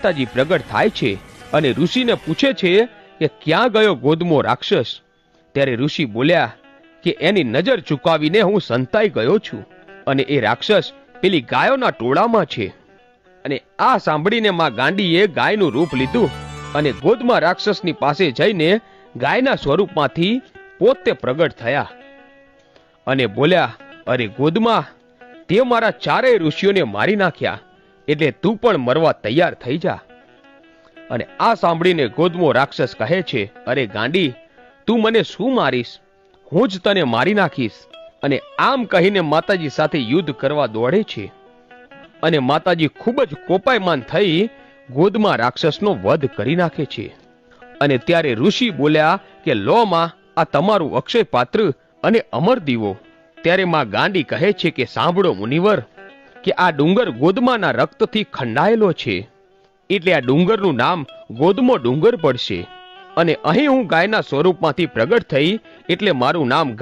માતાજી પ્રગટ થાય છે અને ઋષિને પૂછે છે કે ક્યાં ગયો ગોદમો રાક્ષસ? ત્યારે ઋષિ બોલ્યા કે એની નજર ચૂકાવીને હું સંતાઈ ગયો છું અને એ રાક્ષસ પેલી ગાયોના ટોળામાં છે. અને આ સાંભળીને માં ગાંડીએ ગાયનું રૂપ લીધું અને ગોદમા રાક્ષસની પાસે જઈને ગાયના સ્વરૂપમાંથી પોતે પ્રગટ થયા અને બોલ્યા, અરે ગોદમા, તે મારા ચારેય ઋષિઓને મારી નાખ્યા, એટલે તું પણ મરવા તૈયાર થઈ જા. અને આ સાંભળીને ગોદમો રાક્ષસ કહે છે, અરે ગાંડી, તું મને શું મારીશ? હું જ તને મારી નાખીશ. અને આમ કહીને માતાજી સાથે યુદ્ધ કરવા દોડે છે. અને માતાજી ખૂબ જ કોપાયમાન થઈ ગોદમા રાક્ષસનો વધ કરી નાખે છે. અને ત્યારે ઋષિ બોલ્યા કે લો માં, આ તમારું અક્ષય પાત્ર અને અમર દીવો. ત્યારે માં ગાંડી કહે છે કે સાંભળો મુનિવર, કે આ ડુંગર ગોદમાના રક્તથી ખંડાયેલો છે, એટલે આ ડુંગરનું નામ ગોદમો ડુંગર પડશે. અને અહીં હું ગાયના સ્વરૂપમાંથી પ્રગટ થઈ, એટલે મારું નામ